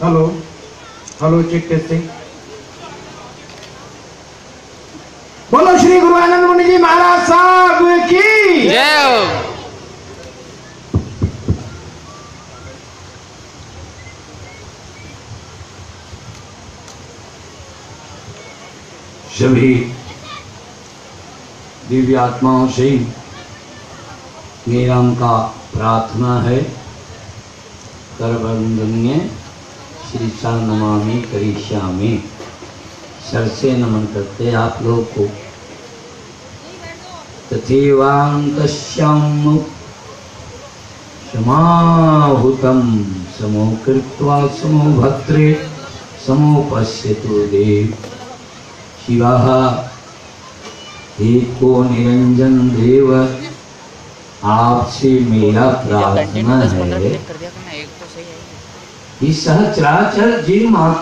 Hello hello, check testing. बोलो श्री गुरु आनंद मुनि जी महाराज साहब की जय हो। सभी दिव्य आत्माओं से मेरा का प्रार्थना है, करवंदनीय श्री सा नमामि करिष्यामि। सर से नमन करते आप लोग को। तथैवान्तस्याम समाहुतम समो कृत्वा समो भद्रे समो पश्यतु देव। शिवः एको निरंजन देव, आपसे मेरा प्रार्थना है कि सहचराचर जीव मात्र